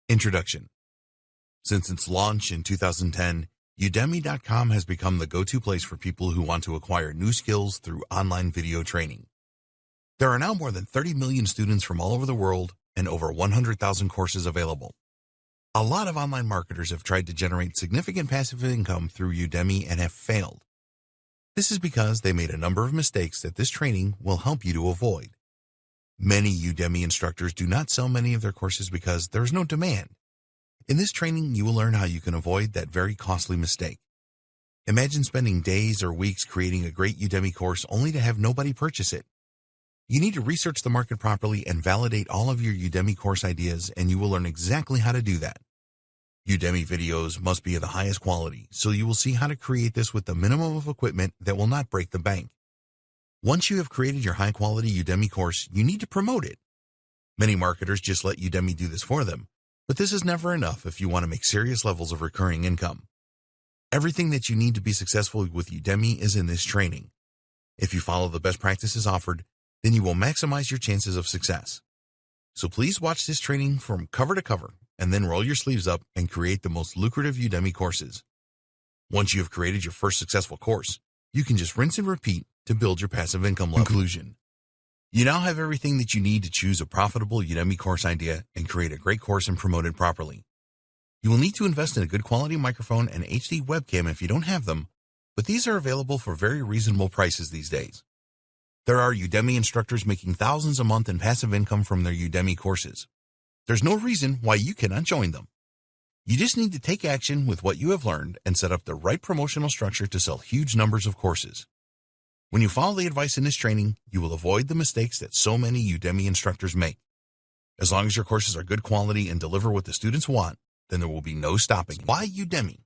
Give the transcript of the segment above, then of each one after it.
Introduction. Since its launch in 2010, Udemy.com has become the go-to place for people who want to acquire new skills through online video training. There are now more than 30 million students from all over the world and over 100,000 courses available. A lot of online marketers have tried to generate significant passive income through Udemy and have failed. This is because they made a number of mistakes that this training will help you to avoid. Many Udemy instructors do not sell many of their courses because there is no demand. In this training, you will learn how you can avoid that very costly mistake. Imagine spending days or weeks creating a great Udemy course only to have nobody purchase it. You need to research the market properly and validate all of your Udemy course ideas, and you will learn exactly how to do that. Udemy videos must be of the highest quality, so you will see how to create this with the minimum of equipment that will not break the bank. Once you have created your high-quality Udemy course, you need to promote it. Many marketers just let Udemy do this for them, but this is never enough if you want to make serious levels of recurring income. Everything that you need to be successful with Udemy is in this training. If you follow the best practices offered, then you will maximize your chances of success. So please watch this training from cover to cover, and then roll your sleeves up and create the most lucrative Udemy courses. Once you have created your first successful course, you can just rinse and repeat to build your passive income level. Conclusion. You now have everything that you need to choose a profitable Udemy course idea and create a great course and promote it properly. You will need to invest in a good quality microphone and HD webcam if you don't have them, but these are available for very reasonable prices these days. There are Udemy instructors making thousands a month in passive income from their Udemy courses. There's no reason why you cannot join them. You just need to take action with what you have learned and set up the right promotional structure to sell huge numbers of courses. When you follow the advice in this training, you will avoid the mistakes that so many Udemy instructors make. As long as your courses are good quality and deliver what the students want, then there will be no stopping. Why Udemy?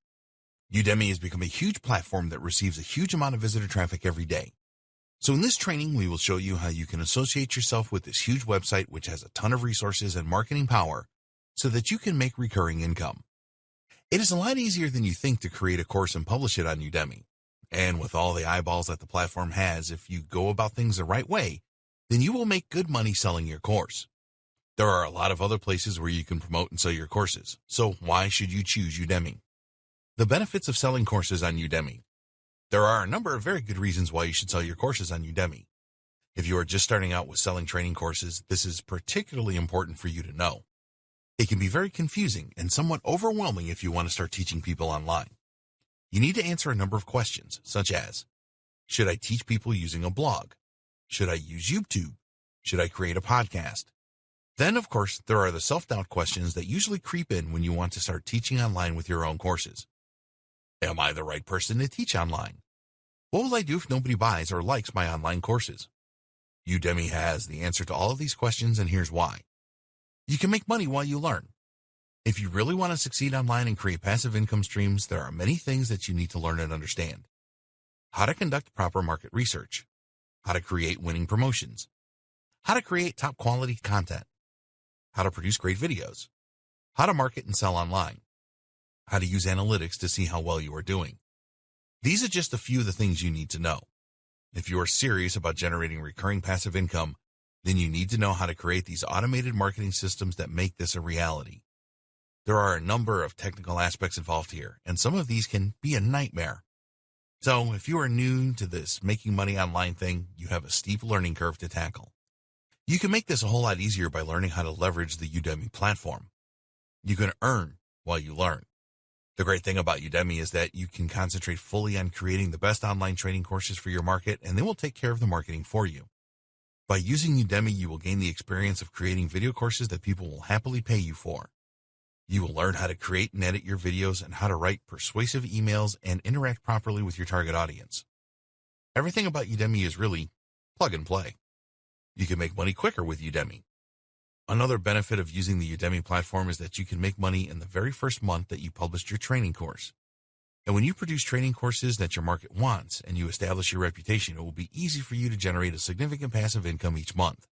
Udemy has become a huge platform that receives a huge amount of visitor traffic every day. So in this training, we will show you how you can associate yourself with this huge website which has a ton of resources and marketing power so that you can make recurring income. It is a lot easier than you think to create a course and publish it on Udemy. And with all the eyeballs that the platform has, if you go about things the right way, then you will make good money selling your course. There are a lot of other places where you can promote and sell your courses, so why should you choose Udemy? The benefits of selling courses on Udemy. There are a number of very good reasons why you should sell your courses on Udemy. If you are just starting out with selling training courses, this is particularly important for you to know. It can be very confusing and somewhat overwhelming if you want to start teaching people online. You need to answer a number of questions, such as, should I teach people using a blog? Should I use YouTube? Should I create a podcast? Then, of course, there are the self-doubt questions that usually creep in when you want to start teaching online with your own courses. Am I the right person to teach online? What will I do if nobody buys or likes my online courses? Udemy has the answer to all of these questions, and here's why. You can make money while you learn. If you really want to succeed online and create passive income streams, there are many things that you need to learn and understand. How to conduct proper market research. How to create winning promotions. How to create top quality content. How to produce great videos. How to market and sell online. How to use analytics to see how well you are doing. These are just a few of the things you need to know. If you are serious about generating recurring passive income, then you need to know how to create these automated marketing systems that make this a reality. There are a number of technical aspects involved here, and some of these can be a nightmare. So if you are new to this making money online thing, you have a steep learning curve to tackle. You can make this a whole lot easier by learning how to leverage the Udemy platform. You can earn while you learn. The great thing about Udemy is that you can concentrate fully on creating the best online training courses for your market, and they will take care of the marketing for you. By using Udemy, you will gain the experience of creating video courses that people will happily pay you for. You will learn how to create and edit your videos and how to write persuasive emails and interact properly with your target audience. Everything about Udemy is really plug and play. You can make money quicker with Udemy. Another benefit of using the Udemy platform is that you can make money in the very first month that you published your training course. And when you produce training courses that your market wants and you establish your reputation, it will be easy for you to generate a significant passive income each month.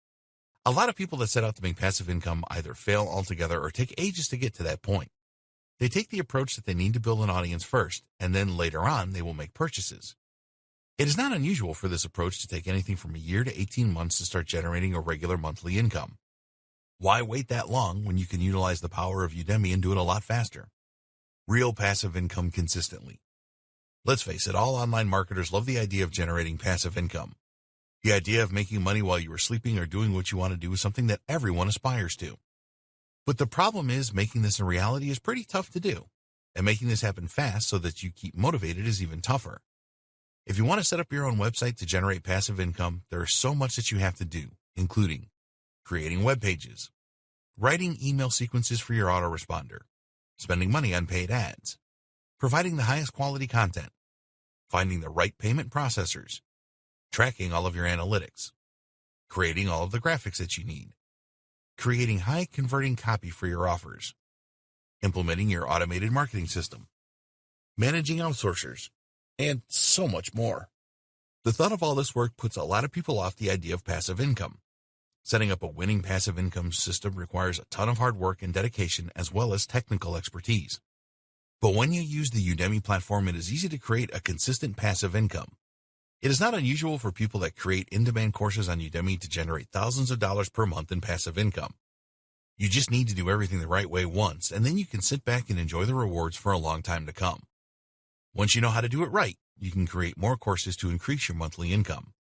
A lot of people that set out to make passive income either fail altogether or take ages to get to that point. They take the approach that they need to build an audience first, and then later on they will make purchases. It is not unusual for this approach to take anything from a year to 18 months to start generating a regular monthly income. Why wait that long when you can utilize the power of Udemy and do it a lot faster? Real passive income consistently. Let's face it, all online marketers love the idea of generating passive income. The idea of making money while you are sleeping or doing what you want to do is something that everyone aspires to. But the problem is making this a reality is pretty tough to do, and making this happen fast so that you keep motivated is even tougher. If you want to set up your own website to generate passive income, there is so much that you have to do, including creating web pages, writing email sequences for your autoresponder, spending money on paid ads, providing the highest quality content, finding the right payment processors, tracking all of your analytics, creating all of the graphics that you need, creating high-converting copy for your offers, implementing your automated marketing system, managing outsourcers, and so much more. The thought of all this work puts a lot of people off the idea of passive income. Setting up a winning passive income system requires a ton of hard work and dedication as well as technical expertise. But when you use the Udemy platform, it is easy to create a consistent passive income. It is not unusual for people that create in-demand courses on Udemy to generate thousands of dollars per month in passive income. You just need to do everything the right way once, and then you can sit back and enjoy the rewards for a long time to come. Once you know how to do it right, you can create more courses to increase your monthly income.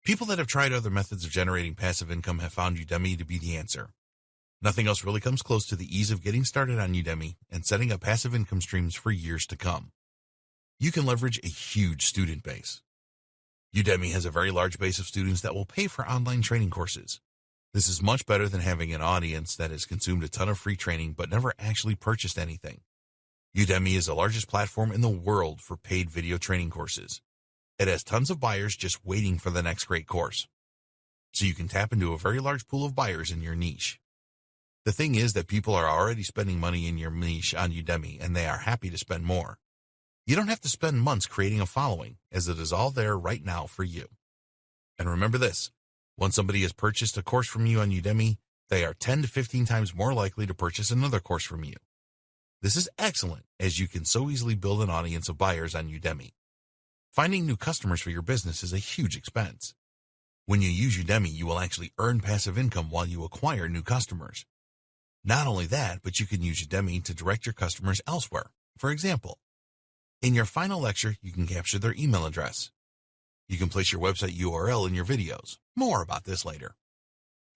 People that have tried other methods of generating passive income have found Udemy to be the answer. Nothing else really comes close to the ease of getting started on Udemy and setting up passive income streams for years to come. You can leverage a huge student base. Udemy has a very large base of students that will pay for online training courses. This is much better than having an audience that has consumed a ton of free training but never actually purchased anything. Udemy is the largest platform in the world for paid video training courses. It has tons of buyers just waiting for the next great course. So you can tap into a very large pool of buyers in your niche. The thing is that people are already spending money in your niche on Udemy, and they are happy to spend more. You don't have to spend months creating a following, as it is all there right now for you. And remember this, once somebody has purchased a course from you on Udemy, they are 10 to 15 times more likely to purchase another course from you. This is excellent, as you can so easily build an audience of buyers on Udemy. Finding new customers for your business is a huge expense. When you use Udemy, you will actually earn passive income while you acquire new customers. Not only that, but you can use Udemy to direct your customers elsewhere. For example, in your final lecture, you can capture their email address. You can place your website URL in your videos. More about this later.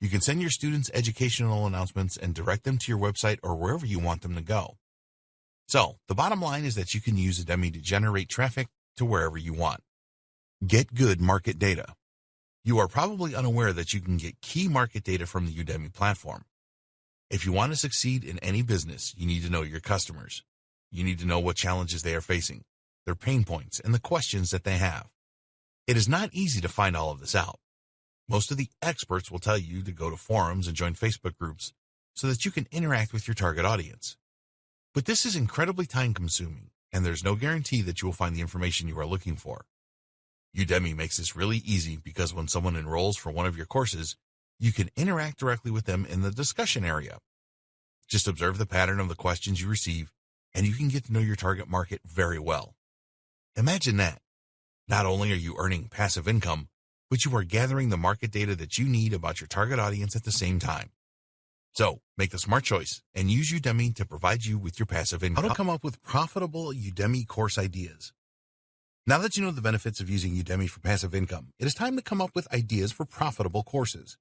You can send your students educational announcements and direct them to your website or wherever you want them to go. So, the bottom line is that you can use Udemy to generate traffic to wherever you want. Get good market data. You are probably unaware that you can get key market data from the Udemy platform. If you want to succeed in any business, you need to know your customers. You need to know what challenges they are facing, their pain points, and the questions that they have. It is not easy to find all of this out. Most of the experts will tell you to go to forums and join Facebook groups so that you can interact with your target audience. But this is incredibly time-consuming, and there's no guarantee that you will find the information you are looking for. Udemy makes this really easy because when someone enrolls for one of your courses, you can interact directly with them in the discussion area. Just observe the pattern of the questions you receive, and you can get to know your target market very well. Imagine that. Not only are you earning passive income, but you are gathering the market data that you need about your target audience at the same time. So, make the smart choice and use Udemy to provide you with your passive income. How to come up with profitable Udemy course ideas. Now that you know the benefits of using Udemy for passive income, it is time to come up with ideas for profitable courses.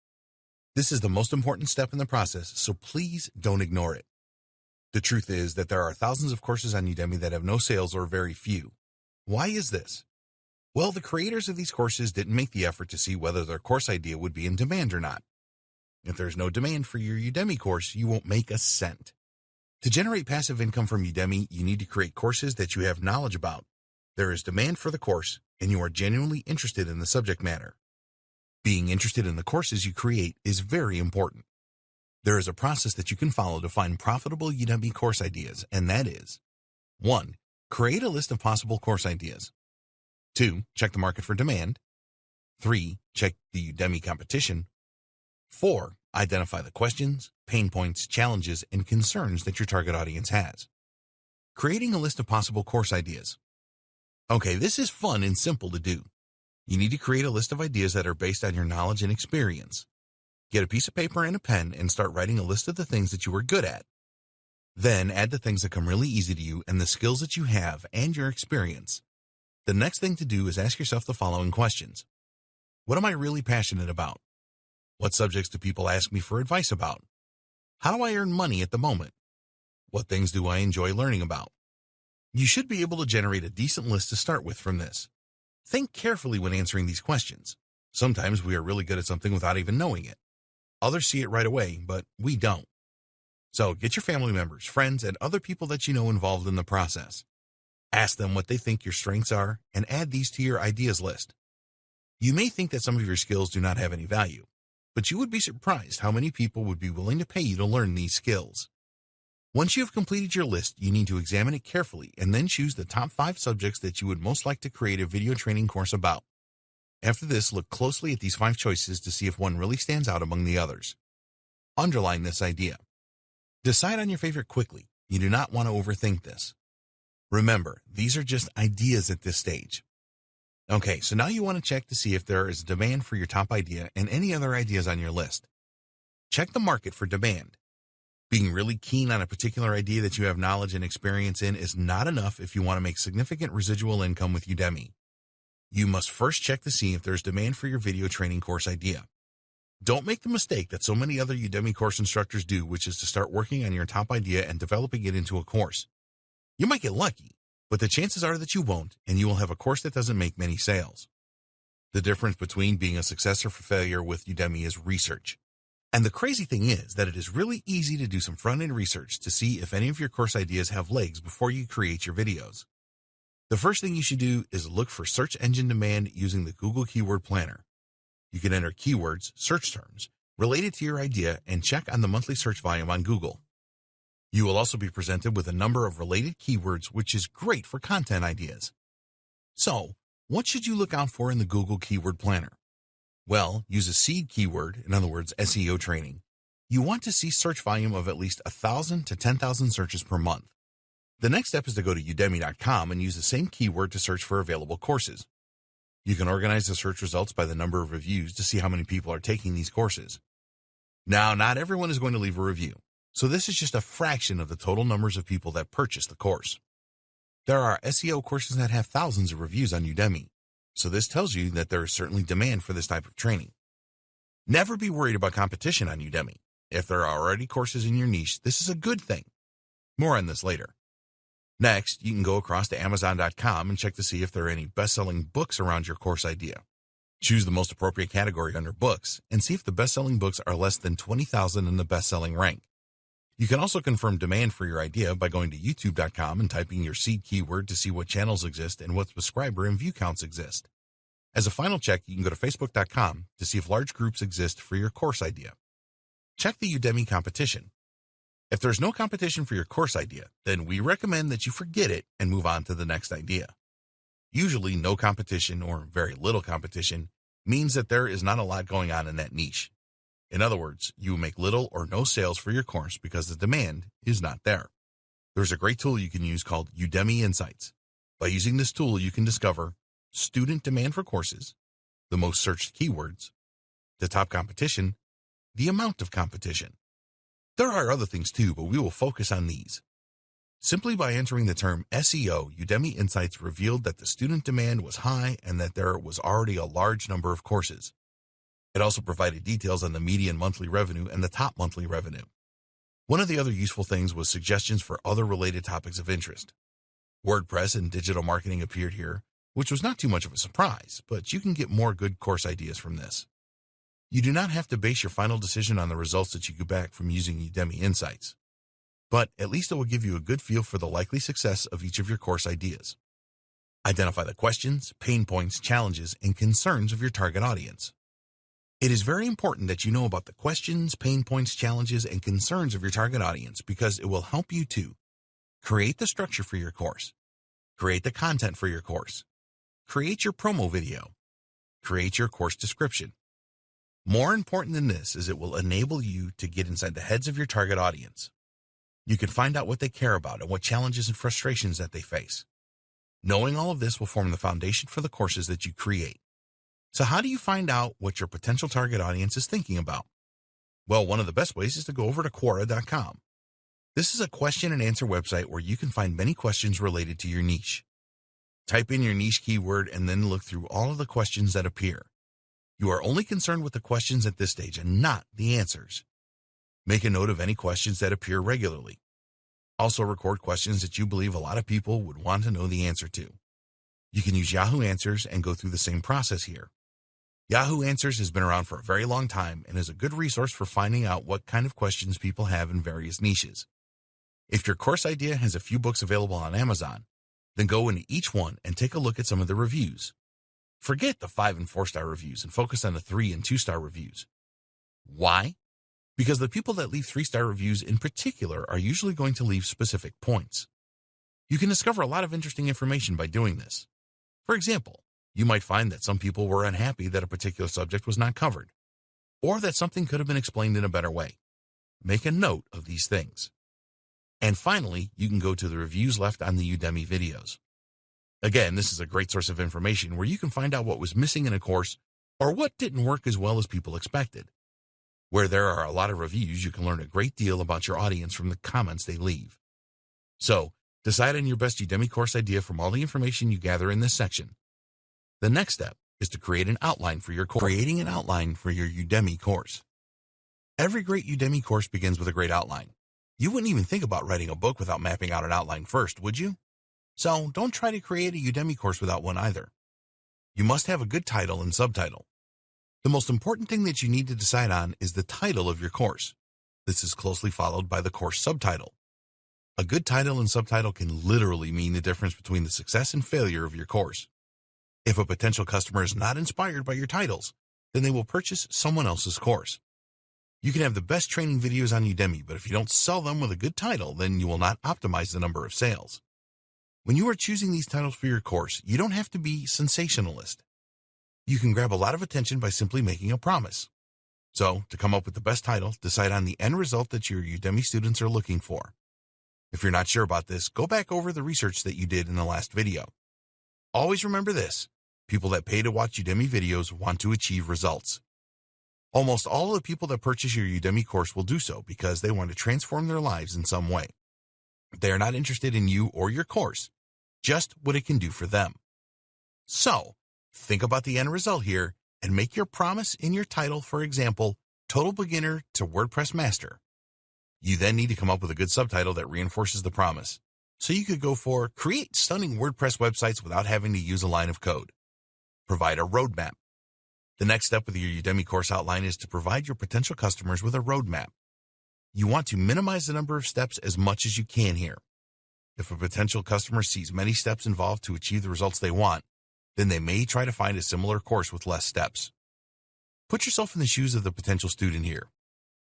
This is the most important step in the process, so please don't ignore it. The truth is that there are thousands of courses on Udemy that have no sales or very few. Why is this? Well, the creators of these courses didn't make the effort to see whether their course idea would be in demand or not. If there's no demand for your Udemy course, you won't make a cent. To generate passive income from Udemy, you need to create courses that you have knowledge about. There is demand for the course, and you are genuinely interested in the subject matter. Being interested in the courses you create is very important. There is a process that you can follow to find profitable Udemy course ideas, and that is 1. Create a list of possible course ideas. 2. Check the market for demand. 3. Check the Udemy competition. 4. Identify the questions, pain points, challenges, and concerns that your target audience has. Creating a list of possible course ideas. Okay, this is fun and simple to do. You need to create a list of ideas that are based on your knowledge and experience. Get a piece of paper and a pen and start writing a list of the things that you are good at. Then add the things that come really easy to you and the skills that you have and your experience. The next thing to do is ask yourself the following questions. What am I really passionate about? What subjects do people ask me for advice about? How do I earn money at the moment? What things do I enjoy learning about? You should be able to generate a decent list to start with from this. Think carefully when answering these questions. Sometimes we are really good at something without even knowing it. Others see it right away, but we don't. So get your family members, friends, and other people that you know involved in the process. Ask them what they think your strengths are and add these to your ideas list. You may think that some of your skills do not have any value, but you would be surprised how many people would be willing to pay you to learn these skills. Once you have completed your list, you need to examine it carefully and then choose the top 5 subjects that you would most like to create a video training course about. After this, look closely at these 5 choices to see if one really stands out among the others. Underline this idea. Decide on your favorite quickly. You do not want to overthink this. Remember, these are just ideas at this stage. Okay, so now you want to check to see if there is a demand for your top idea and any other ideas on your list. Check the market for demand. Being really keen on a particular idea that you have knowledge and experience in is not enough if you want to make significant residual income with Udemy. You must first check to see if there's demand for your video training course idea. Don't make the mistake that so many other Udemy course instructors do, which is to start working on your top idea and developing it into a course. You might get lucky, but the chances are that you won't, and you will have a course that doesn't make many sales. The difference between being a success or failure with Udemy is research. And the crazy thing is that it is really easy to do some front-end research to see if any of your course ideas have legs before you create your videos. The first thing you should do is look for search engine demand using the Google Keyword Planner. You can enter keywords, search terms, related to your idea and check on the monthly search volume on Google. You will also be presented with a number of related keywords, which is great for content ideas. So, what should you look out for in the Google Keyword Planner? Well, use a seed keyword, in other words, SEO training. You want to see search volume of at least 1,000 to 10,000 searches per month. The next step is to go to UDEMY.com and use the same keyword to search for available courses. You can organize the search results by the number of reviews to see how many people are taking these courses. Now, not everyone is going to leave a review, so this is just a fraction of the total numbers of people that purchase the course. There are SEO courses that have thousands of reviews on Udemy, so this tells you that there is certainly demand for this type of training. Never be worried about competition on Udemy. If there are already courses in your niche, this is a good thing. More on this later. Next, you can go across to Amazon.com and check to see if there are any best-selling books around your course idea. Choose the most appropriate category under books and see if the best-selling books are less than 20,000 in the best-selling rank. You can also confirm demand for your idea by going to YouTube.com and typing your seed keyword to see what channels exist and what subscriber and view counts exist. As a final check, you can go to Facebook.com to see if large groups exist for your course idea. Check the Udemy competition. If there's no competition for your course idea, then we recommend that you forget it and move on to the next idea. Usually, no competition or very little competition means that there is not a lot going on in that niche. In other words, you will make little or no sales for your course because the demand is not there. There's a great tool you can use called Udemy Insights. By using this tool, you can discover student demand for courses, the most searched keywords, the top competition, the amount of competition. There are other things too, but we will focus on these. Simply by entering the term SEO, Udemy Insights revealed that the student demand was high and that there was already a large number of courses. It also provided details on the median monthly revenue and the top monthly revenue. One of the other useful things was suggestions for other related topics of interest. WordPress and digital marketing appeared here, which was not too much of a surprise, but you can get more good course ideas from this. You do not have to base your final decision on the results that you get back from using Udemy Insights, but at least it will give you a good feel for the likely success of each of your course ideas. Identify the questions, pain points, challenges, and concerns of your target audience. It is very important that you know about the questions, pain points, challenges, and concerns of your target audience because it will help you to create the structure for your course, create the content for your course, create your promo video, create your course description. More important than this is it will enable you to get inside the heads of your target audience. You can find out what they care about and what challenges and frustrations that they face. Knowing all of this will form the foundation for the courses that you create. So how do you find out what your potential target audience is thinking about? Well, one of the best ways is to go over to Quora.com. This is a question and answer website where you can find many questions related to your niche. Type in your niche keyword and then look through all of the questions that appear. You are only concerned with the questions at this stage and not the answers. Make a note of any questions that appear regularly. Also record questions that you believe a lot of people would want to know the answer to. You can use Yahoo Answers and go through the same process here. Yahoo Answers has been around for a very long time and is a good resource for finding out what kind of questions people have in various niches. If your course idea has a few books available on Amazon, then go into each one and take a look at some of the reviews. Forget the 5 and 4-star reviews and focus on the 3 and 2-star reviews. Why? Because the people that leave 3-star reviews in particular are usually going to leave specific points. You can discover a lot of interesting information by doing this. For example, you might find that some people were unhappy that a particular subject was not covered, or that something could have been explained in a better way. Make a note of these things. And finally, you can go to the reviews left on the Udemy videos. Again, this is a great source of information where you can find out what was missing in a course or what didn't work as well as people expected. Where there are a lot of reviews, you can learn a great deal about your audience from the comments they leave. So, decide on your best Udemy course idea from all the information you gather in this section. The next step is to create an outline for your course. Creating an outline for your Udemy course. Every great Udemy course begins with a great outline. You wouldn't even think about writing a book without mapping out an outline first, would you? So don't try to create a Udemy course without one either. You must have a good title and subtitle. The most important thing that you need to decide on is the title of your course. This is closely followed by the course subtitle. A good title and subtitle can literally mean the difference between the success and failure of your course. If a potential customer is not inspired by your titles, then they will purchase someone else's course. You can have the best training videos on Udemy, but if you don't sell them with a good title, then you will not optimize the number of sales. When you are choosing these titles for your course, you don't have to be sensationalist. You can grab a lot of attention by simply making a promise. So, to come up with the best title, decide on the end result that your Udemy students are looking for. If you're not sure about this, go back over the research that you did in the last video. Always remember this: people that pay to watch Udemy videos want to achieve results. Almost all of the people that purchase your Udemy course will do so because they want to transform their lives in some way. They are not interested in you or your course, just what it can do for them. So, think about the end result here and make your promise in your title, for example, Total Beginner to WordPress Master. You then need to come up with a good subtitle that reinforces the promise. So you could go for Create Stunning WordPress Websites Without Having to Use a Line of Code. Provide a roadmap. The next step with your Udemy course outline is to provide your potential customers with a roadmap. You want to minimize the number of steps as much as you can here. If a potential customer sees many steps involved to achieve the results they want, then they may try to find a similar course with less steps. Put yourself in the shoes of the potential student here.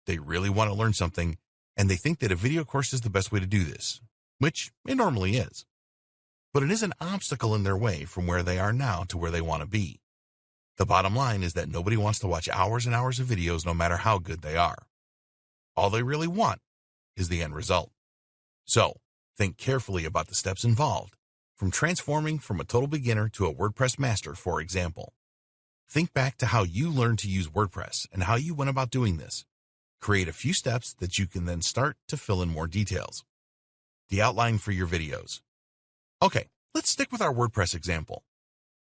They really want to learn something, and they think that a video course is the best way to do this, which it normally is. But it is an obstacle in their way from where they are now to where they want to be. The bottom line is that nobody wants to watch hours and hours of videos no matter how good they are. All they really want is the end result. So, think carefully about the steps involved, from transforming from a total beginner to a WordPress master, for example. Think back to how you learned to use WordPress and how you went about doing this. Create a few steps that you can then start to fill in more details. The outline for your videos. Okay, let's stick with our WordPress example.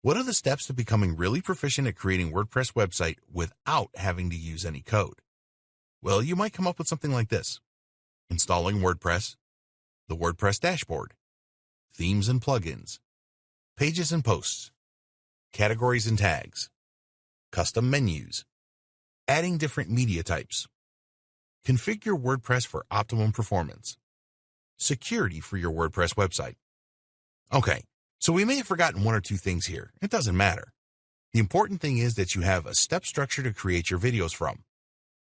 What are the steps to becoming really proficient at creating WordPress website without having to use any code? Well, you might come up with something like this: installing WordPress, the WordPress dashboard, themes and plugins, pages and posts, categories and tags, custom menus, adding different media types, configure WordPress for optimum performance, security for your WordPress website. Okay, so we may have forgotten one or two things here. It doesn't matter. The important thing is that you have a step structure to create your videos from.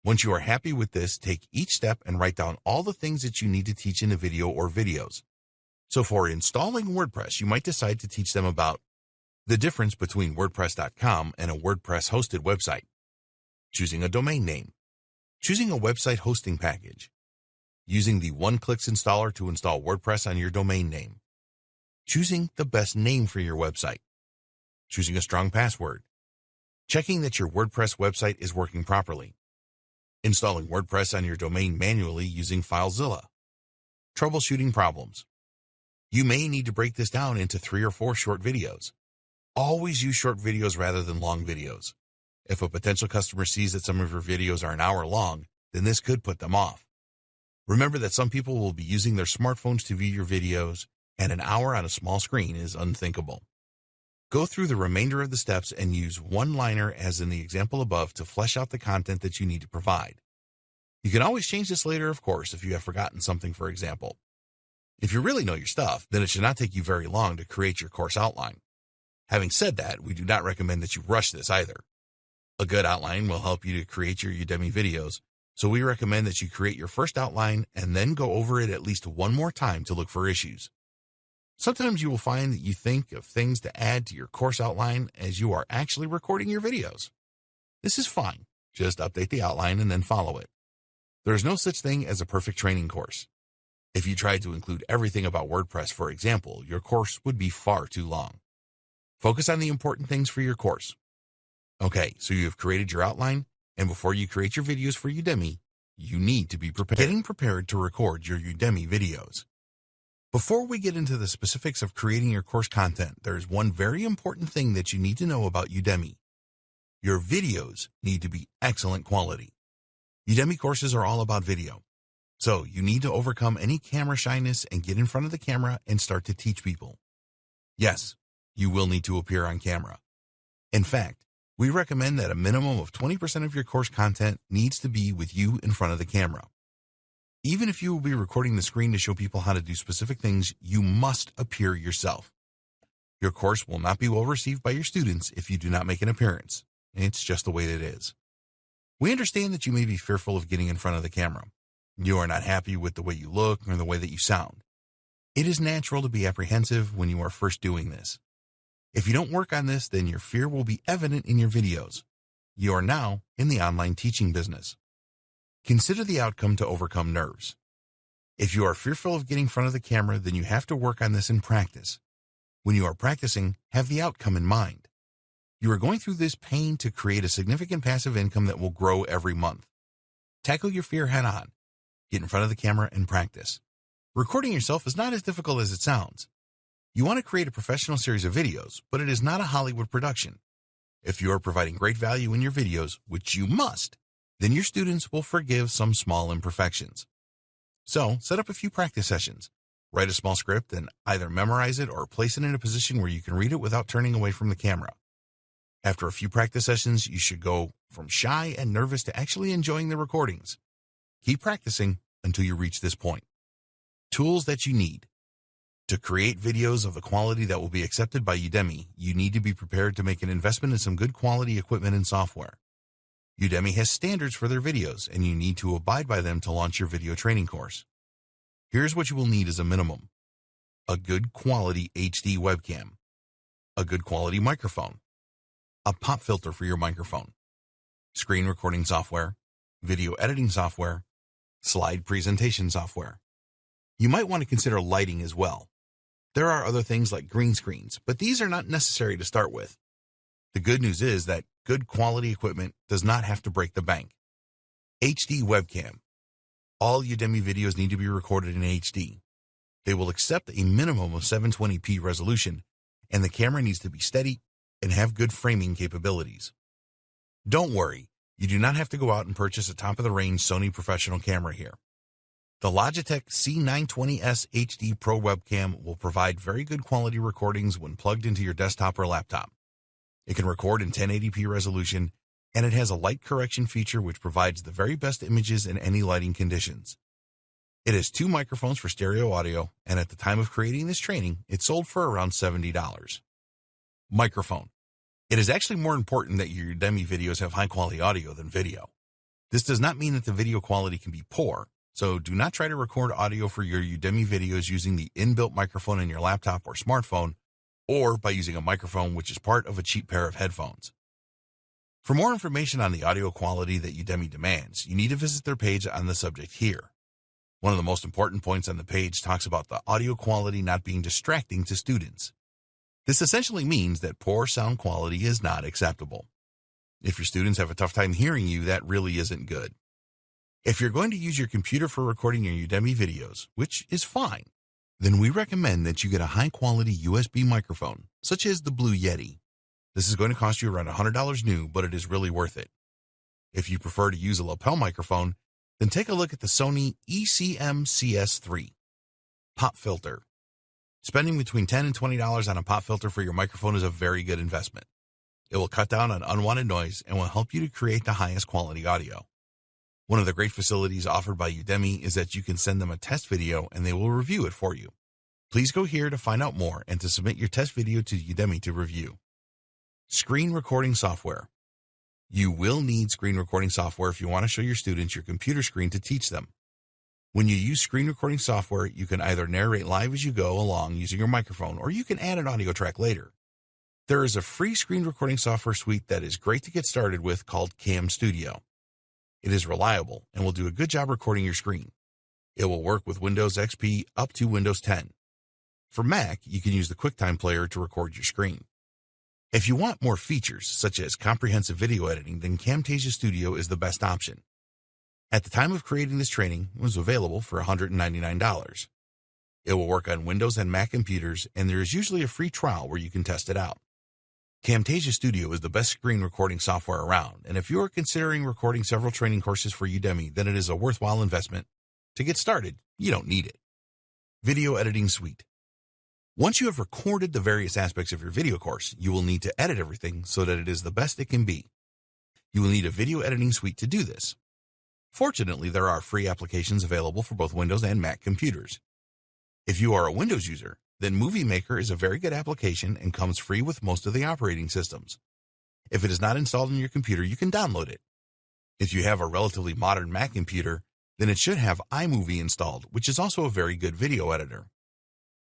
Once you are happy with this, take each step and write down all the things that you need to teach in a video or videos. So for installing WordPress, you might decide to teach them about the difference between WordPress.com and a WordPress hosted website, choosing a domain name, choosing a website hosting package, using the one-clicks installer to install WordPress on your domain name, choosing the best name for your website, choosing a strong password, checking that your WordPress website is working properly, installing WordPress on your domain manually using FileZilla, troubleshooting problems. You may need to break this down into 3 or 4 short videos. Always use short videos rather than long videos. If a potential customer sees that some of your videos are an hour long, then this could put them off. Remember that some people will be using their smartphones to view your videos, and an hour on a small screen is unthinkable. Go through the remainder of the steps and use one-liner as in the example above to flesh out the content that you need to provide. You can always change this later, of course, if you have forgotten something, for example. If you really know your stuff, then it should not take you very long to create your course outline. Having said that, we do not recommend that you rush this either. A good outline will help you to create your Udemy videos, so we recommend that you create your first outline and then go over it at least one more time to look for issues. Sometimes you will find that you think of things to add to your course outline as you are actually recording your videos. This is fine. Just update the outline and then follow it. There is no such thing as a perfect training course. If you tried to include everything about WordPress, for example, your course would be far too long. Focus on the important things for your course. Okay, so you have created your outline, and before you create your videos for Udemy, you need to be prepared. Getting prepared to record your Udemy videos. Before we get into the specifics of creating your course content, there's one very important thing that you need to know about Udemy. Your videos need to be excellent quality. Udemy courses are all about video. So you need to overcome any camera shyness and get in front of the camera and start to teach people. Yes, you will need to appear on camera. In fact, we recommend that a minimum of 20% of your course content needs to be with you in front of the camera. Even if you will be recording the screen to show people how to do specific things, you must appear yourself. Your course will not be well received by your students if you do not make an appearance. It's just the way it is. We understand that you may be fearful of getting in front of the camera. You are not happy with the way you look or the way that you sound. It is natural to be apprehensive when you are first doing this. If you don't work on this, then your fear will be evident in your videos. You are now in the online teaching business. Consider the outcome to overcome nerves. If you are fearful of getting in front of the camera, then you have to work on this in practice. When you are practicing, have the outcome in mind. You are going through this pain to create a significant passive income that will grow every month. Tackle your fear head on. Get in front of the camera and practice. Recording yourself is not as difficult as it sounds. You want to create a professional series of videos, but it is not a Hollywood production. If you are providing great value in your videos, which you must, then your students will forgive some small imperfections. So, set up a few practice sessions. Write a small script and either memorize it or place it in a position where you can read it without turning away from the camera. After a few practice sessions, you should go from shy and nervous to actually enjoying the recordings. Keep practicing until you reach this point. Tools that you need. To create videos of the quality that will be accepted by Udemy, you need to be prepared to make an investment in some good quality equipment and software. Udemy has standards for their videos, and you need to abide by them to launch your video training course. Here's what you will need as a minimum. A good quality HD webcam. A good quality microphone. A pop filter for your microphone. Screen recording software. Video editing software. Slide presentation software. You might want to consider lighting as well. There are other things like green screens, but these are not necessary to start with. The good news is that good quality equipment does not have to break the bank. HD webcam. All Udemy videos need to be recorded in HD. They will accept a minimum of 720p resolution, and the camera needs to be steady and have good framing capabilities. Don't worry, you do not have to go out and purchase a top-of-the-range Sony professional camera here. The Logitech C920S HD Pro webcam will provide very good quality recordings when plugged into your desktop or laptop. It can record in 1080p resolution, and it has a light correction feature which provides the very best images in any lighting conditions. It has 2 microphones for stereo audio, and at the time of creating this training, it sold for around $70. Microphone. It is actually more important that your Udemy videos have high-quality audio than video. This does not mean that the video quality can be poor, so do not try to record audio for your Udemy videos using the inbuilt microphone in your laptop or smartphone, or by using a microphone which is part of a cheap pair of headphones. For more information on the audio quality that Udemy demands, you need to visit their page on the subject here. One of the most important points on the page talks about the audio quality not being distracting to students. This essentially means that poor sound quality is not acceptable. If your students have a tough time hearing you, that really isn't good. If you're going to use your computer for recording your Udemy videos, which is fine, then we recommend that you get a high-quality USB microphone, such as the Blue Yeti. This is going to cost you around $100 new, but it is really worth it. If you prefer to use a lapel microphone, then take a look at the Sony ECM-CS3 pop filter. Spending between $10 and $20 on a pop filter for your microphone is a very good investment. It will cut down on unwanted noise and will help you to create the highest quality audio. One of the great facilities offered by Udemy is that you can send them a test video and they will review it for you. Please go here to find out more and to submit your test video to Udemy to review. Screen recording software. You will need screen recording software if you want to show your students your computer screen to teach them. When you use screen recording software, you can either narrate live as you go along using your microphone, or you can add an audio track later. There is a free screen recording software suite that is great to get started with called Cam Studio. It is reliable and will do a good job recording your screen. It will work with Windows XP up to Windows 10. For Mac, you can use the QuickTime Player to record your screen. If you want more features, such as comprehensive video editing, then Camtasia Studio is the best option. At the time of creating this training, it was available for $199. It will work on Windows and Mac computers, and there is usually a free trial where you can test it out. Camtasia Studio is the best screen recording software around, and if you are considering recording several training courses for Udemy, then it is a worthwhile investment. To get started, you don't need it. Video Editing Suite. Once you have recorded the various aspects of your video course, you will need to edit everything so that it is the best it can be. You will need a video editing suite to do this. Fortunately, there are free applications available for both Windows and Mac computers. If you are a Windows user, then Movie Maker is a very good application and comes free with most of the operating systems. If it is not installed on your computer, you can download it. If you have a relatively modern Mac computer, then it should have iMovie installed, which is also a very good video editor.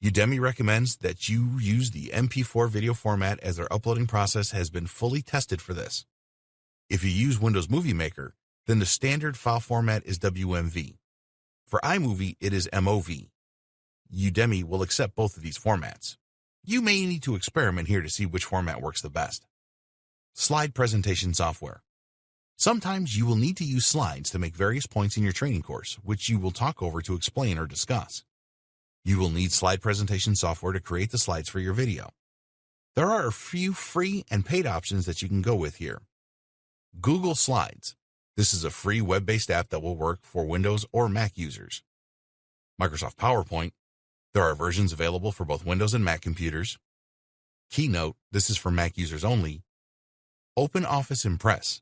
Udemy recommends that you use the MP4 video format as their uploading process has been fully tested for this. If you use Windows Movie Maker, then the standard file format is WMV. For iMovie, it is MOV. Udemy will accept both of these formats. You may need to experiment here to see which format works the best. Slide presentation software. Sometimes you will need to use slides to make various points in your training course, which you will talk over to explain or discuss. You will need slide presentation software to create the slides for your video. There are a few free and paid options that you can go with here. Google Slides. This is a free web-based app that will work for Windows or Mac users. Microsoft PowerPoint. There are versions available for both Windows and Mac computers. Keynote. This is for Mac users only. OpenOffice Impress.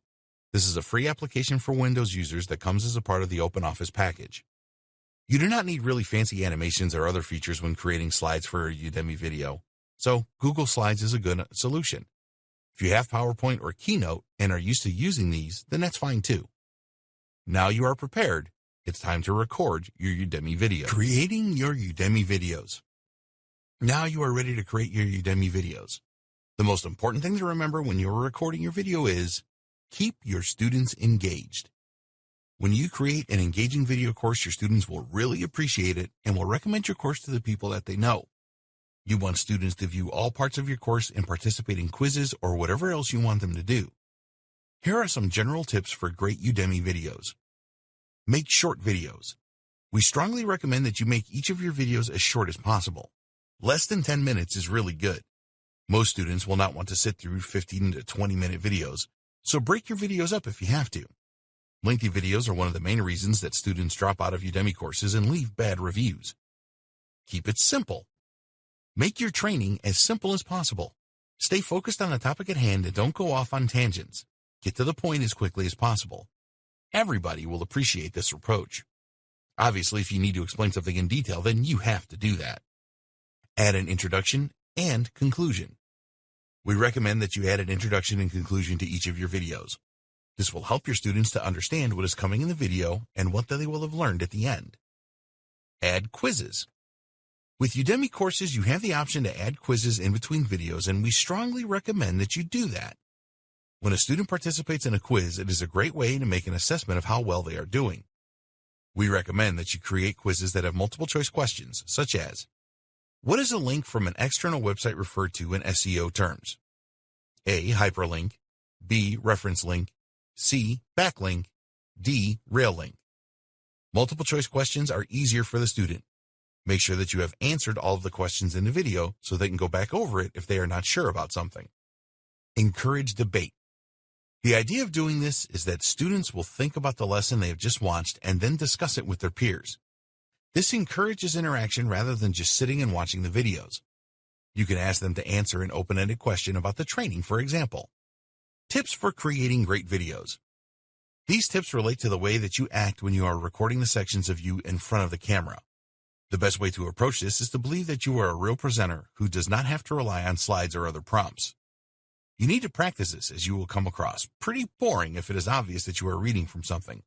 This is a free application for Windows users that comes as a part of the OpenOffice package. You do not need really fancy animations or other features when creating slides for a Udemy video, so Google Slides is a good solution. If you have PowerPoint or Keynote and are used to using these, then that's fine too. Now you are prepared. It's time to record your Udemy video. Creating your Udemy videos. Now you are ready to create your Udemy videos. The most important thing to remember when you are recording your video is keep your students engaged. When you create an engaging video course, your students will really appreciate it and will recommend your course to the people that they know. You want students to view all parts of your course and participate in quizzes or whatever else you want them to do. Here are some general tips for great Udemy videos. Make short videos. We strongly recommend that you make each of your videos as short as possible. Less than 10 minutes is really good. Most students will not want to sit through 15 to 20-minute videos, so break your videos up if you have to. Lengthy videos are one of the main reasons that students drop out of Udemy courses and leave bad reviews. Keep it simple. Make your training as simple as possible. Stay focused on the topic at hand and don't go off on tangents. Get to the point as quickly as possible. Everybody will appreciate this approach. Obviously, if you need to explain something in detail, then you have to do that. Add an introduction and conclusion. We recommend that you add an introduction and conclusion to each of your videos. This will help your students to understand what is coming in the video and what they will have learned at the end. Add quizzes. With Udemy courses, you have the option to add quizzes in between videos, and we strongly recommend that you do that. When a student participates in a quiz, it is a great way to make an assessment of how well they are doing. We recommend that you create quizzes that have multiple choice questions, such as, what is a link from an external website referred to in SEO terms? A. Hyperlink. B. Reference link. C. Backlink. D. Rail link. Multiple choice questions are easier for the student. Make sure that you have answered all of the questions in the video so they can go back over it if they are not sure about something. Encourage debate. The idea of doing this is that students will think about the lesson they have just watched and then discuss it with their peers. This encourages interaction rather than just sitting and watching the videos. You can ask them to answer an open-ended question about the training, for example. Tips for creating great videos. These tips relate to the way that you act when you are recording the sections of you in front of the camera. The best way to approach this is to believe that you are a real presenter who does not have to rely on slides or other prompts. You need to practice this, as you will come across pretty boring if it is obvious that you are reading from something.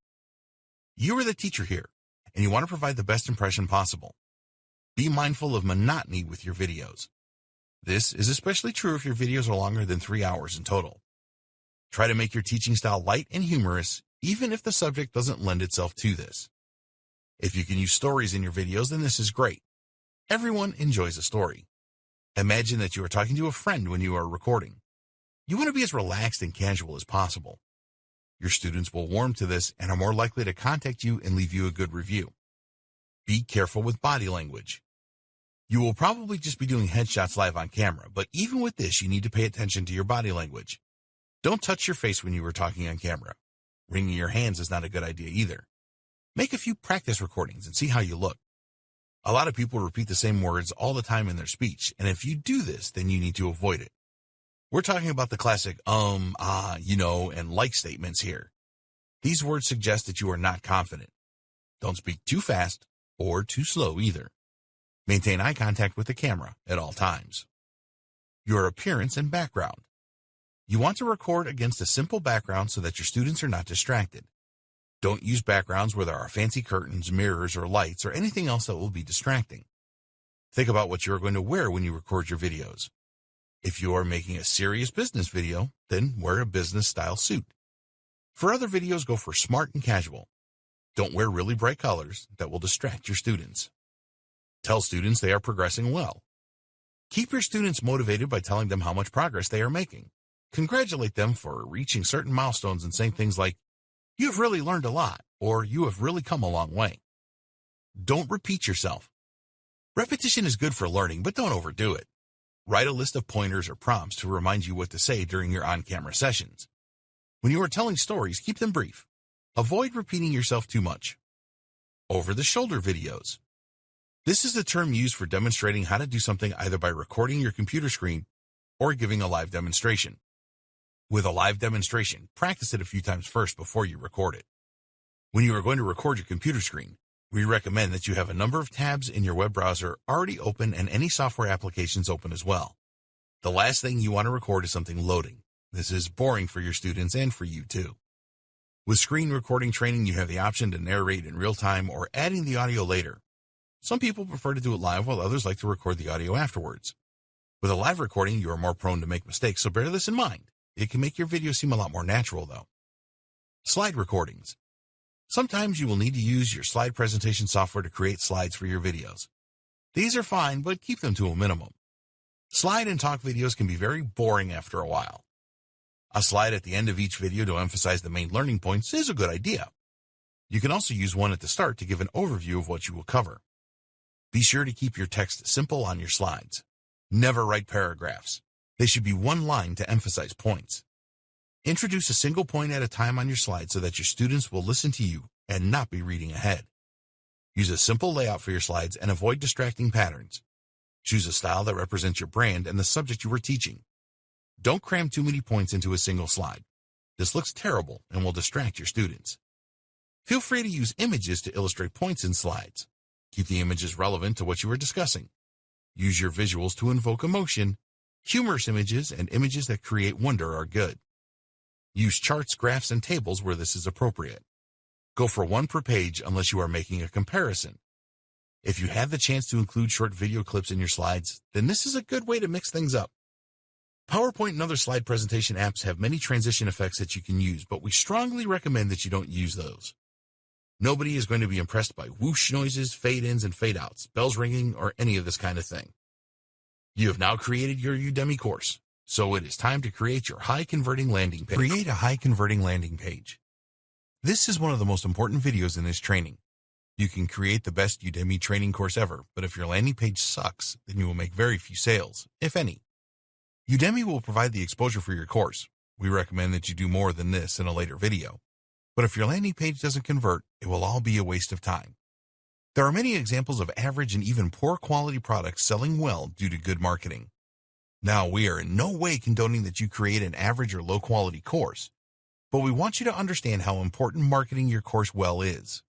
You are the teacher here, and you want to provide the best impression possible. Be mindful of monotony with your videos. This is especially true if your videos are longer than 3 hours in total. Try to make your teaching style light and humorous, even if the subject doesn't lend itself to this. If you can use stories in your videos, then this is great. Everyone enjoys a story. Imagine that you are talking to a friend when you are recording. You want to be as relaxed and casual as possible. Your students will warm to this and are more likely to contact you and leave you a good review. Be careful with body language. You will probably just be doing headshots live on camera, but even with this, you need to pay attention to your body language. Don't touch your face when you are talking on camera. Wringing your hands is not a good idea either. Make a few practice recordings and see how you look. A lot of people repeat the same words all the time in their speech, and if you do this, then you need to avoid it. We're talking about the classic you know, and like statements here. These words suggest that you are not confident. Don't speak too fast or too slow either. Maintain eye contact with the camera at all times. Your appearance and background. You want to record against a simple background so that your students are not distracted. Don't use backgrounds where there are fancy curtains, mirrors, or lights, or anything else that will be distracting. Think about what you are going to wear when you record your videos. If you are making a serious business video, then wear a business-style suit. For other videos, go for smart and casual. Don't wear really bright colors that will distract your students. Tell students they are progressing well. Keep your students motivated by telling them how much progress they are making. Congratulate them for reaching certain milestones and saying things like, "You have really learned a lot," or "You have really come a long way." Don't repeat yourself. Repetition is good for learning, but don't overdo it. Write a list of pointers or prompts to remind you what to say during your on-camera sessions. When you are telling stories, keep them brief. Avoid repeating yourself too much. Over-the-shoulder videos. This is the term used for demonstrating how to do something either by recording your computer screen or giving a live demonstration. With a live demonstration, practice it a few times first before you record it. When you are going to record your computer screen, we recommend that you have a number of tabs in your web browser already open and any software applications open as well. The last thing you want to record is something loading. This is boring for your students and for you too. With screen recording training, you have the option to narrate in real time or adding the audio later. Some people prefer to do it live while others like to record the audio afterwards. With a live recording, you are more prone to make mistakes, so bear this in mind. It can make your video seem a lot more natural though. Slide recordings. Sometimes you will need to use your slide presentation software to create slides for your videos. These are fine, but keep them to a minimum. Slide and talk videos can be very boring after a while. A slide at the end of each video to emphasize the main learning points is a good idea. You can also use one at the start to give an overview of what you will cover. Be sure to keep your text simple on your slides. Never write paragraphs. They should be one line to emphasize points. Introduce a single point at a time on your slide so that your students will listen to you and not be reading ahead. Use a simple layout for your slides and avoid distracting patterns. Choose a style that represents your brand and the subject you are teaching. Don't cram too many points into a single slide. This looks terrible and will distract your students. Feel free to use images to illustrate points in slides. Keep the images relevant to what you are discussing. Use your visuals to invoke emotion. Humorous images and images that create wonder are good. Use charts, graphs, and tables where this is appropriate. Go for one per page unless you are making a comparison. If you have the chance to include short video clips in your slides, then this is a good way to mix things up. PowerPoint and other slide presentation apps have many transition effects that you can use, but we strongly recommend that you don't use those. Nobody is going to be impressed by whoosh noises, fade-ins, and fade-outs, bells ringing, or any of this kind of thing. You have now created your Udemy course, so it is time to create your high-converting landing page. Create a high-converting landing page. This is one of the most important videos in this training. You can create the best Udemy training course ever, but if your landing page sucks, then you will make very few sales, if any. Udemy will provide the exposure for your course. We recommend that you do more than this in a later video. But if your landing page doesn't convert, it will all be a waste of time. There are many examples of average and even poor quality products selling well due to good marketing. Now, we are in no way condoning that you create an average or low quality course, but we want you to understand how important marketing your course well is.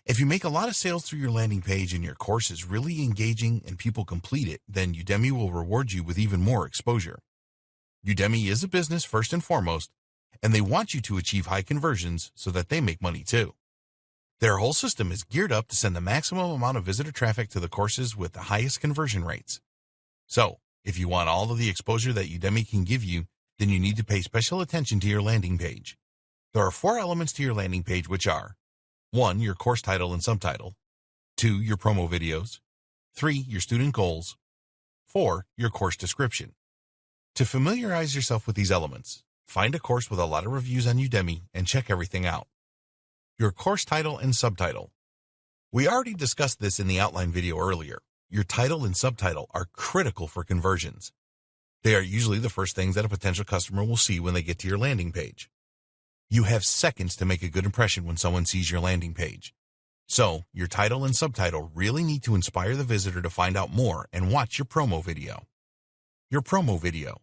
If you make a lot of sales through your landing page and your course is really engaging and people complete it, then Udemy will reward you with even more exposure. Udemy is a business first and foremost, and they want you to achieve high conversions so that they make money too. Their whole system is geared up to send the maximum amount of visitor traffic to the courses with the highest conversion rates. So, if you want all of the exposure that Udemy can give you, then you need to pay special attention to your landing page. There are 4 elements to your landing page, which are 1. Your course title and subtitle. 2. Your promo videos. 3. Your student goals. 4. Your course description. To familiarize yourself with these elements, find a course with a lot of reviews on Udemy and check everything out. Your course title and subtitle. We already discussed this in the outline video earlier. Your title and subtitle are critical for conversions. They are usually the first things that a potential customer will see when they get to your landing page. You have seconds to make a good impression when someone sees your landing page. So, your title and subtitle really need to inspire the visitor to find out more and watch your promo video. Your promo video.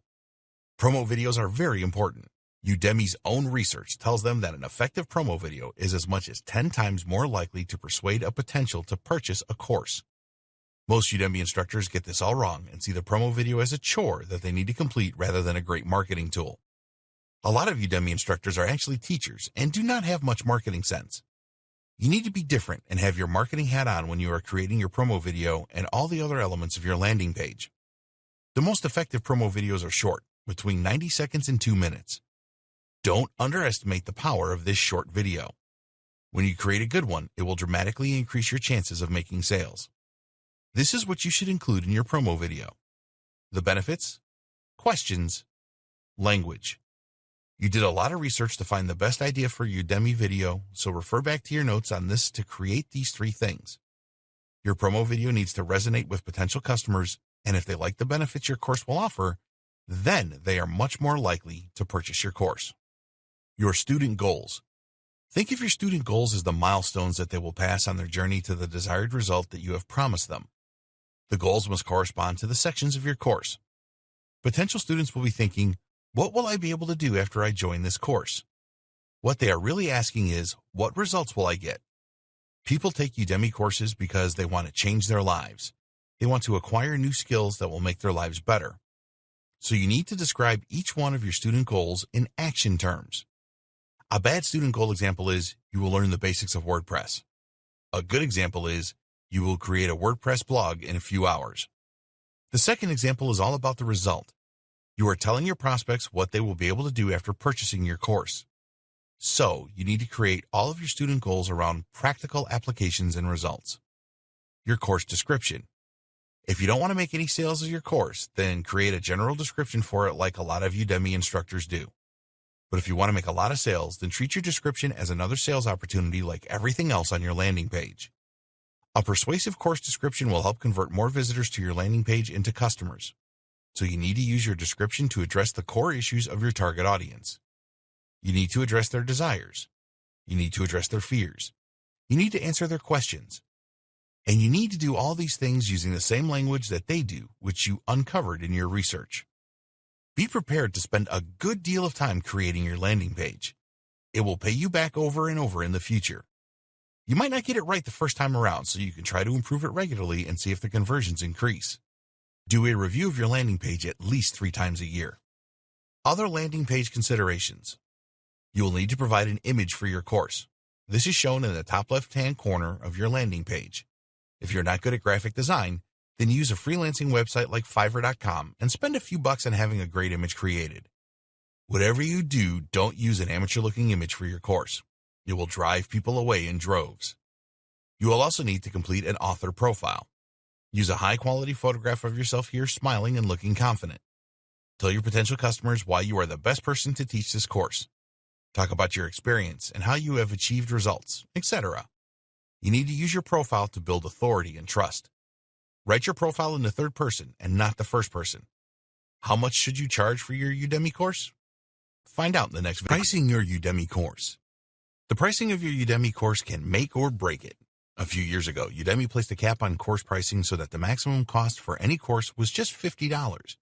Promo videos are very important. Udemy's own research tells them that an effective promo video is as much as 10 times more likely to persuade a potential to purchase a course. Most Udemy instructors get this all wrong and see the promo video as a chore that they need to complete rather than a great marketing tool. A lot of Udemy instructors are actually teachers and do not have much marketing sense. You need to be different and have your marketing hat on when you are creating your promo video and all the other elements of your landing page. The most effective promo videos are short, between 90 seconds and 2 minutes. Don't underestimate the power of this short video. When you create a good one, it will dramatically increase your chances of making sales. This is what you should include in your promo video. The benefits, questions, language. You did a lot of research to find the best idea for your Udemy video, so refer back to your notes on this to create these 3 things. Your promo video needs to resonate with potential customers, and if they like the benefits your course will offer, then they are much more likely to purchase your course. Your student goals. Think of your student goals as the milestones that they will pass on their journey to the desired result that you have promised them. The goals must correspond to the sections of your course. Potential students will be thinking, what will I be able to do after I join this course? What they are really asking is, what results will I get? People take Udemy courses because they want to change their lives. They want to acquire new skills that will make their lives better. So you need to describe each one of your student goals in action terms. A bad student goal example is, you will learn the basics of WordPress. A good example is, you will create a WordPress blog in a few hours. The second example is all about the result. You are telling your prospects what they will be able to do after purchasing your course. So, you need to create all of your student goals around practical applications and results. Your course description. If you don't want to make any sales of your course, then create a general description for it like a lot of Udemy instructors do. But if you want to make a lot of sales, then treat your description as another sales opportunity like everything else on your landing page. A persuasive course description will help convert more visitors to your landing page into customers. So you need to use your description to address the core issues of your target audience. You need to address their desires. You need to address their fears. You need to answer their questions. And you need to do all these things using the same language that they do, which you uncovered in your research. Be prepared to spend a good deal of time creating your landing page. It will pay you back over and over in the future. You might not get it right the first time around, so you can try to improve it regularly and see if the conversions increase. Do a review of your landing page at least 3 times a year. Other landing page considerations. You will need to provide an image for your course. This is shown in the top left-hand corner of your landing page. If you're not good at graphic design, then use a freelancing website like Fiverr.com and spend a few bucks on having a great image created. Whatever you do, don't use an amateur-looking image for your course. It will drive people away in droves. You will also need to complete an author profile. Use a high-quality photograph of yourself here smiling and looking confident. Tell your potential customers why you are the best person to teach this course. Talk about your experience and how you have achieved results, etc. You need to use your profile to build authority and trust. Write your profile in the third person and not the first person. How much should you charge for your Udemy course? Find out in the next video. Pricing your Udemy course. The pricing of your Udemy course can make or break it. A few years ago, Udemy placed a cap on course pricing so that the maximum cost for any course was just $50.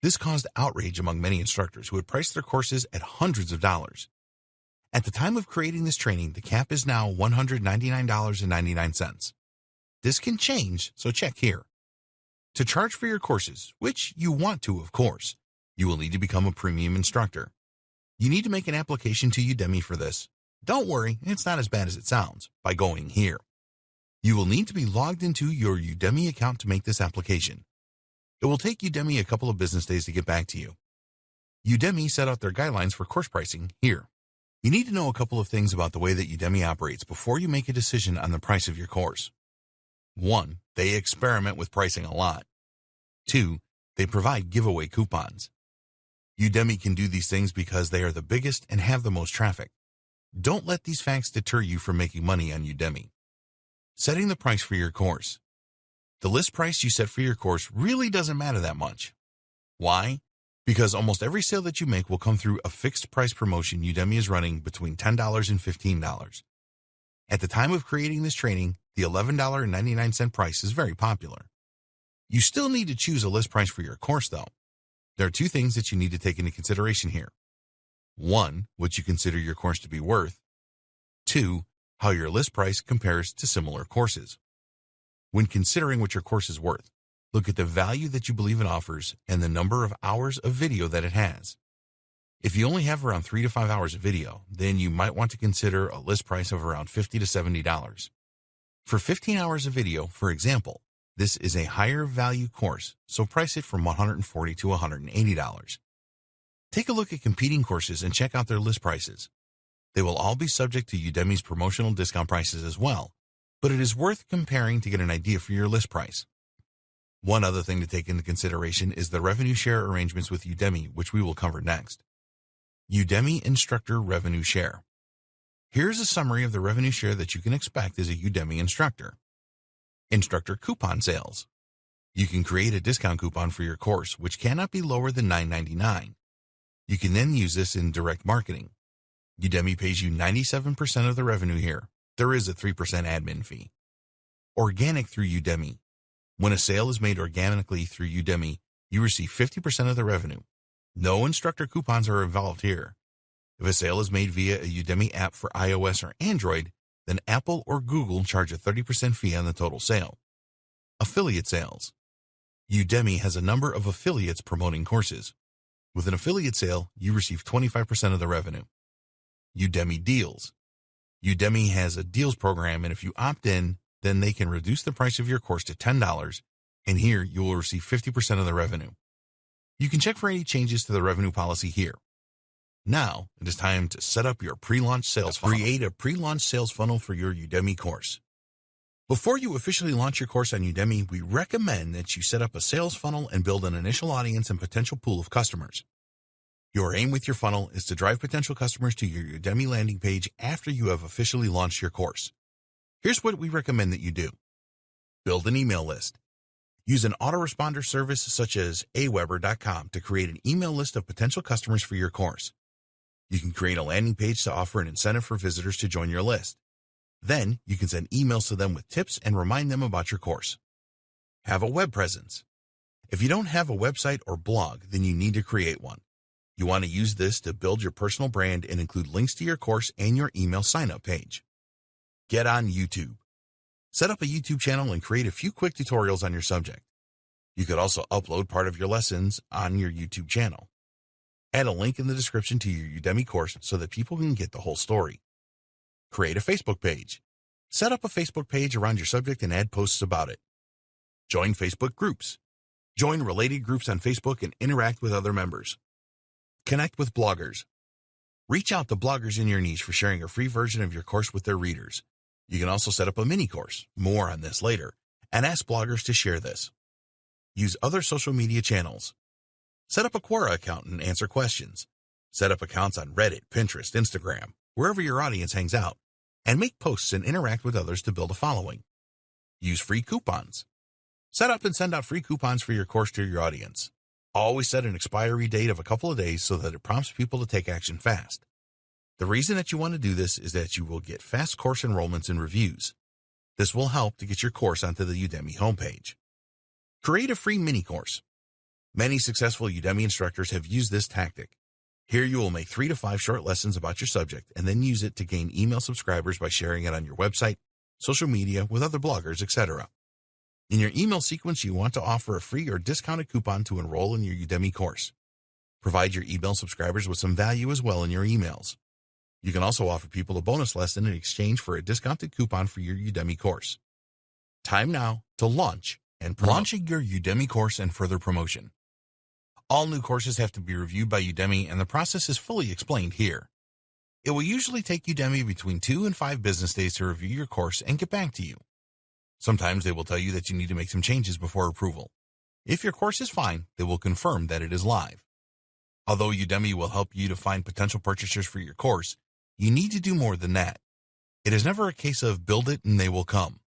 This caused outrage among many instructors who had priced their courses at hundreds of dollars. At the time of creating this training, the cap is now $199.99. This can change, so check here. To charge for your courses, which you want to, of course, you will need to become a premium instructor. You need to make an application to Udemy for this. Don't worry, it's not as bad as it sounds, by going here. You will need to be logged into your Udemy account to make this application. It will take Udemy a couple of business days to get back to you. Udemy set out their guidelines for course pricing here. You need to know a couple of things about the way that Udemy operates before you make a decision on the price of your course. 1. They experiment with pricing a lot. 2. They provide giveaway coupons. Udemy can do these things because they are the biggest and have the most traffic. Don't let these facts deter you from making money on Udemy. Setting the price for your course. The list price you set for your course really doesn't matter that much. Why? Because almost every sale that you make will come through a fixed price promotion Udemy is running between $10 and $15. At the time of creating this training, the $11.99 price is very popular. You still need to choose a list price for your course, though. There are two things that you need to take into consideration here. 1, what you consider your course to be worth. 2, how your list price compares to similar courses. When considering what your course is worth, look at the value that you believe it offers and the number of hours of video that it has. If you only have around 3 to 5 hours of video, then you might want to consider a list price of around $50 to $70. For 15 hours of video, for example, this is a higher value course, so price it from $140 to $180. Take a look at competing courses and check out their list prices. They will all be subject to Udemy's promotional discount prices as well, but it is worth comparing to get an idea for your list price. One other thing to take into consideration is the revenue share arrangements with Udemy, which we will cover next. Udemy Instructor Revenue Share. Here's a summary of the revenue share that you can expect as a Udemy instructor. Instructor coupon sales. You can create a discount coupon for your course, which cannot be lower than $9.99. You can then use this in direct marketing. Udemy pays you 97% of the revenue here. There is a 3% admin fee. Organic through Udemy. When a sale is made organically through Udemy, you receive 50% of the revenue. No instructor coupons are involved here. If a sale is made via a Udemy app for iOS or Android, then Apple or Google charge a 30% fee on the total sale. Affiliate sales. Udemy has a number of affiliates promoting courses. With an affiliate sale, you receive 25% of the revenue. Udemy deals. Udemy has a deals program, and if you opt in, then they can reduce the price of your course to $10, and here you will receive 50% of the revenue. You can check for any changes to the revenue policy here. Now, it is time to set up your pre-launch sales funnel. Create a pre-launch sales funnel for your Udemy course. Before you officially launch your course on Udemy, we recommend that you set up a sales funnel and build an initial audience and potential pool of customers. Your aim with your funnel is to drive potential customers to your Udemy landing page after you have officially launched your course. Here's what we recommend that you do. Build an email list. Use an autoresponder service such as aweber.com to create an email list of potential customers for your course. You can create a landing page to offer an incentive for visitors to join your list. Then, you can send emails to them with tips and remind them about your course. Have a web presence. If you don't have a website or blog, then you need to create one. You want to use this to build your personal brand and include links to your course and your email sign-up page. Get on YouTube. Set up a YouTube channel and create a few quick tutorials on your subject. You could also upload part of your lessons on your YouTube channel. Add a link in the description to your Udemy course so that people can get the whole story. Create a Facebook page. Set up a Facebook page around your subject and add posts about it. Join Facebook groups. Join related groups on Facebook and interact with other members. Connect with bloggers. Reach out to bloggers in your niche for sharing a free version of your course with their readers. You can also set up a mini course, more on this later, and ask bloggers to share this. Use other social media channels. Set up a Quora account and answer questions. Set up accounts on Reddit, Pinterest, Instagram, wherever your audience hangs out. and make posts and interact with others to build a following. Use free coupons. Set up and send out free coupons for your course to your audience. Always set an expiry date of a couple of days so that it prompts people to take action fast. The reason that you want to do this is that you will get fast course enrollments and reviews. This will help to get your course onto the Udemy homepage. Create a free mini course. Many successful Udemy instructors have used this tactic. Here you will make 3 to 5 short lessons about your subject and then use it to gain email subscribers by sharing it on your website, social media, with other bloggers, etc. In your email sequence, you want to offer a free or discounted coupon to enroll in your Udemy course. Provide your email subscribers with some value as well in your emails. You can also offer people a bonus lesson in exchange for a discounted coupon for your Udemy course. Time now to launch and promote. Launching your Udemy course and further promotion. All new courses have to be reviewed by Udemy, and the process is fully explained here. It will usually take Udemy between 2 and 5 business days to review your course and get back to you. Sometimes they will tell you that you need to make some changes before approval. If your course is fine, they will confirm that it is live. Although Udemy will help you to find potential purchasers for your course, you need to do more than that. It is never a case of build it and they will come.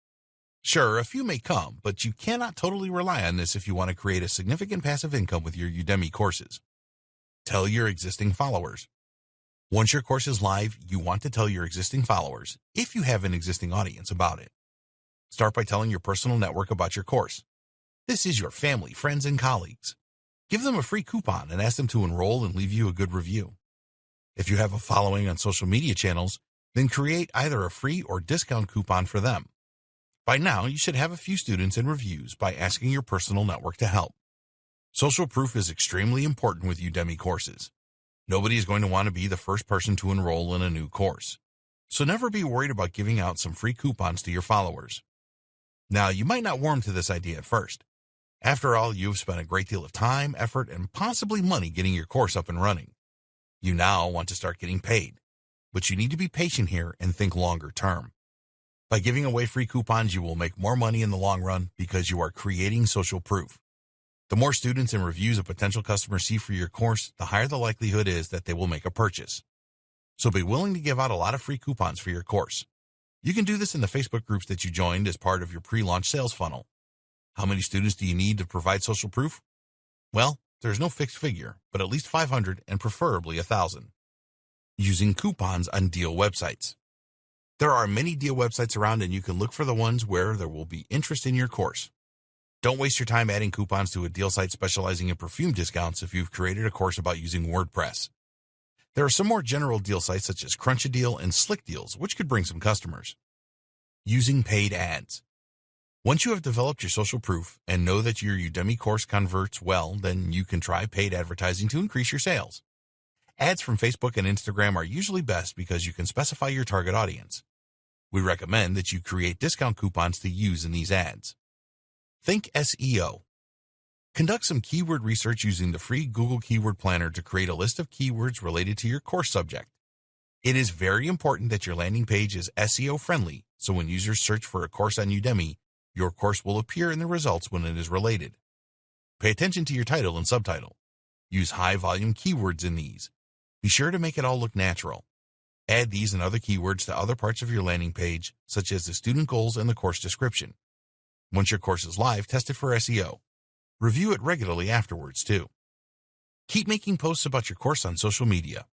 Sure, a few may come, but you cannot totally rely on this if you want to create a significant passive income with your Udemy courses. Tell your existing followers. Once your course is live, you want to tell your existing followers, if you have an existing audience, about it. Start by telling your personal network about your course. This is your family, friends, and colleagues. Give them a free coupon and ask them to enroll and leave you a good review. If you have a following on social media channels, then create either a free or discount coupon for them. By now, you should have a few students and reviews by asking your personal network to help. Social proof is extremely important with Udemy courses. Nobody is going to want to be the first person to enroll in a new course. So never be worried about giving out some free coupons to your followers. Now, you might not warm to this idea at first. After all, you've spent a great deal of time, effort, and possibly money getting your course up and running. You now want to start getting paid, but you need to be patient here and think longer term. By giving away free coupons, you will make more money in the long run because you are creating social proof. The more students and reviews a potential customer see for your course, the higher the likelihood is that they will make a purchase. So be willing to give out a lot of free coupons for your course. You can do this in the Facebook groups that you joined as part of your pre-launch sales funnel. How many students do you need to provide social proof? Well, there's no fixed figure, but at least 500 and preferably 1,000. Using coupons on deal websites. There are many deal websites around, and you can look for the ones where there will be interest in your course. Don't waste your time adding coupons to a deal site specializing in perfume discounts if you've created a course about using WordPress. There are some more general deal sites such as Crunch-A-Deal and Slick Deals, which could bring some customers. Using paid ads. Once you have developed your social proof and know that your Udemy course converts well, then you can try paid advertising to increase your sales. Ads from Facebook and Instagram are usually best because you can specify your target audience. We recommend that you create discount coupons to use in these ads. Think SEO. Conduct some keyword research using the free Google Keyword Planner to create a list of keywords related to your course subject. It is very important that your landing page is SEO friendly, so when users search for a course on Udemy, your course will appear in the results when it is related. Pay attention to your title and subtitle. Use high-volume keywords in these. Be sure to make it all look natural. Add these and other keywords to other parts of your landing page, such as the student goals and the course description. Once your course is live, test it for SEO. Review it regularly afterwards, too. Keep making posts about your course on social media.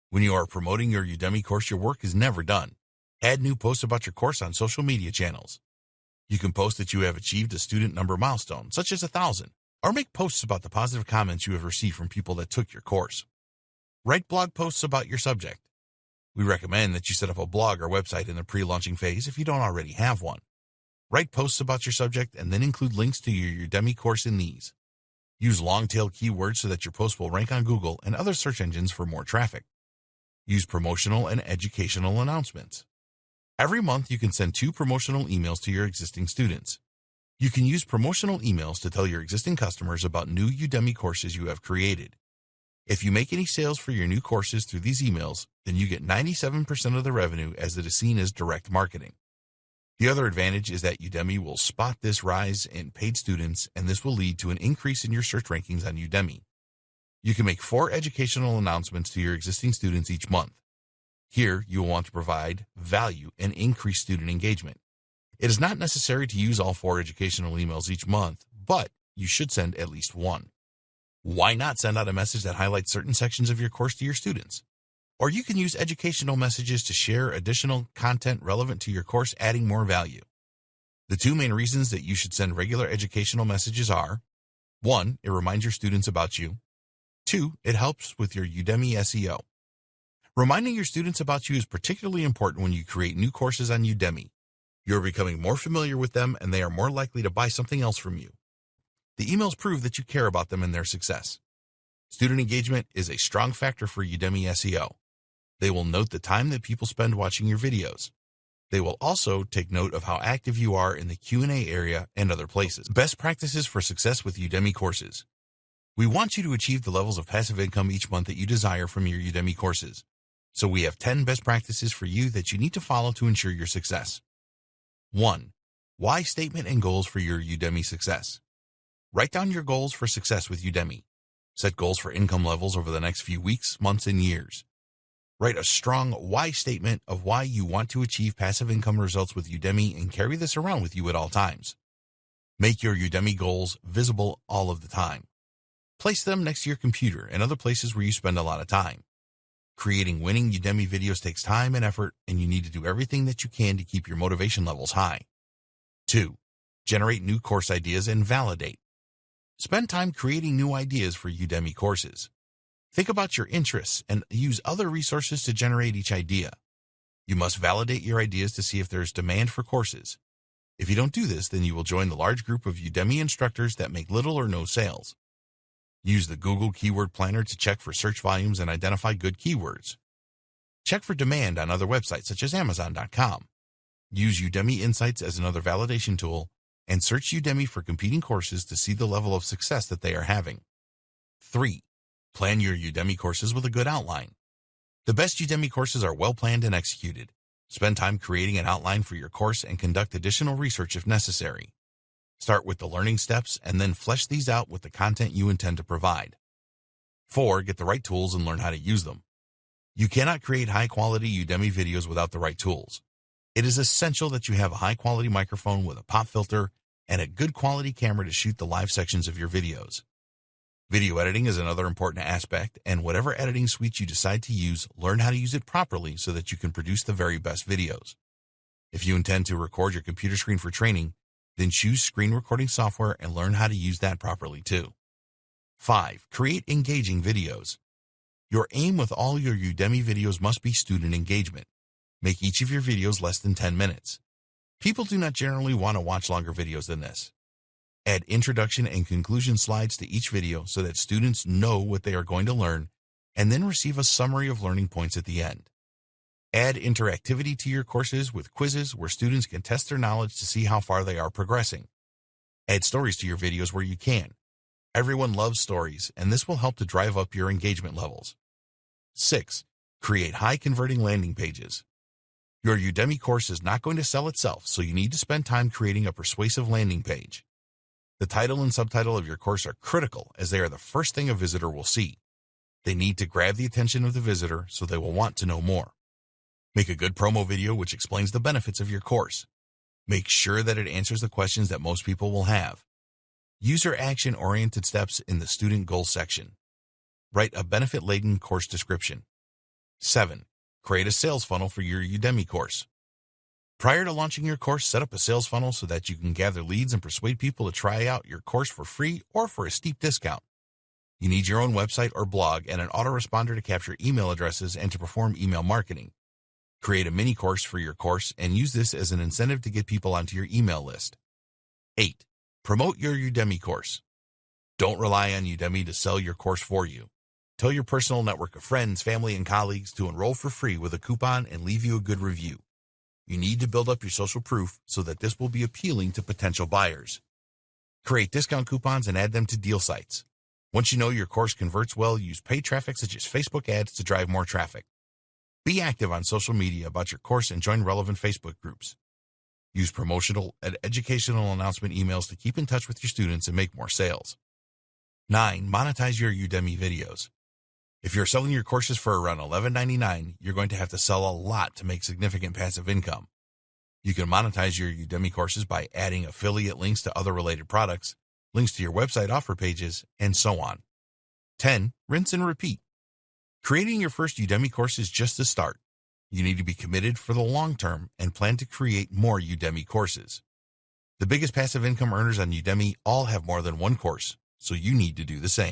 When you are promoting your Udemy course, your work is never done. Add new posts about your course on social media channels. You can post that you have achieved a student number milestone, such as 1,000, or make posts about the positive comments you have received from people that took your course. Write blog posts about your subject. We recommend that you set up a blog or website in the pre-launching phase if you don't already have one. Write posts about your subject and then include links to your Udemy course in these. Use long-tail keywords so that your post will rank on Google and other search engines for more traffic. Use promotional and educational announcements. Every month, you can send 2 promotional emails to your existing students. You can use promotional emails to tell your existing customers about new Udemy courses you have created. If you make any sales for your new courses through these emails, then you get 97% of the revenue as it is seen as direct marketing. The other advantage is that Udemy will spot this rise in paid students, and this will lead to an increase in your search rankings on Udemy. You can make 4 educational announcements to your existing students each month. Here, you will want to provide value and increase student engagement. It is not necessary to use all 4 educational emails each month, but you should send at least one. Why not send out a message that highlights certain sections of your course to your students? Or you can use educational messages to share additional content relevant to your course, adding more value. The 2 main reasons that you should send regular educational messages are: 1, it reminds your students about you. 2, it helps with your Udemy SEO. Reminding your students about you is particularly important when you create new courses on Udemy. You are becoming more familiar with them, and they are more likely to buy something else from you. The emails prove that you care about them and their success. Student engagement is a strong factor for Udemy SEO. They will note the time that people spend watching your videos. They will also take note of how active you are in the Q&A area and other places. Best practices for success with Udemy courses. We want you to achieve the levels of passive income each month that you desire from your Udemy courses. So we have 10 best practices for you that you need to follow to ensure your success. 1. Why statement and goals for your Udemy success. Write down your goals for success with Udemy. Set goals for income levels over the next few weeks, months, and years. Write a strong why statement of why you want to achieve passive income results with Udemy and carry this around with you at all times. Make your Udemy goals visible all of the time. Place them next to your computer and other places where you spend a lot of time. Creating winning Udemy videos takes time and effort, and you need to do everything that you can to keep your motivation levels high. 2. Generate new course ideas and validate. Spend time creating new ideas for Udemy courses. Think about your interests and use other resources to generate each idea. You must validate your ideas to see if there is demand for courses. If you don't do this, then you will join the large group of Udemy instructors that make little or no sales. Use the Google Keyword Planner to check for search volumes and identify good keywords. Check for demand on other websites such as Amazon.com. Use Udemy Insights as another validation tool, and search Udemy for competing courses to see the level of success that they are having. 3. Plan your Udemy courses with a good outline. The best Udemy courses are well planned and executed. Spend time creating an outline for your course and conduct additional research if necessary. Start with the learning steps and then flesh these out with the content you intend to provide. 4. Get the right tools and learn how to use them. You cannot create high-quality Udemy videos without the right tools. It is essential that you have a high-quality microphone with a pop filter and a good quality camera to shoot the live sections of your videos. Video editing is another important aspect, and whatever editing suite you decide to use, learn how to use it properly so that you can produce the very best videos. If you intend to record your computer screen for training, then choose screen recording software and learn how to use that properly too. 5. Create engaging videos. Your aim with all your Udemy videos must be student engagement. Make each of your videos less than 10 minutes. People do not generally want to watch longer videos than this. Add introduction and conclusion slides to each video so that students know what they are going to learn, and then receive a summary of learning points at the end. Add interactivity to your courses with quizzes where students can test their knowledge to see how far they are progressing. Add stories to your videos where you can. Everyone loves stories, and this will help to drive up your engagement levels. 6. Create high-converting landing pages. Your Udemy course is not going to sell itself, so you need to spend time creating a persuasive landing page. The title and subtitle of your course are critical, as they are the first thing a visitor will see. They need to grab the attention of the visitor so they will want to know more. Make a good promo video which explains the benefits of your course. Make sure that it answers the questions that most people will have. Use your action-oriented steps in the student goals section. Write a benefit-laden course description. 7. Create a sales funnel for your Udemy course. Prior to launching your course, set up a sales funnel so that you can gather leads and persuade people to try out your course for free or for a steep discount. You need your own website or blog and an autoresponder to capture email addresses and to perform email marketing. Create a mini course for your course and use this as an incentive to get people onto your email list. 8. Promote your Udemy course. Don't rely on Udemy to sell your course for you. Tell your personal network of friends, family, and colleagues to enroll for free with a coupon and leave you a good review. You need to build up your social proof so that this will be appealing to potential buyers. Create discount coupons and add them to deal sites. Once you know your course converts well, use paid traffic such as Facebook ads to drive more traffic. Be active on social media about your course and join relevant Facebook groups. Use promotional and educational announcement emails to keep in touch with your students and make more sales. 9. Monetize your Udemy videos. If you're selling your courses for around $11.99, you're going to have to sell a lot to make significant passive income. You can monetize your Udemy courses by adding affiliate links to other related products, links to your website offer pages, and so on. 10. Rinse and repeat. Creating your first Udemy course is just a start. You need to be committed for the long term and plan to create more Udemy courses. The biggest passive income earners on Udemy all have more than one course, so you need to do the same.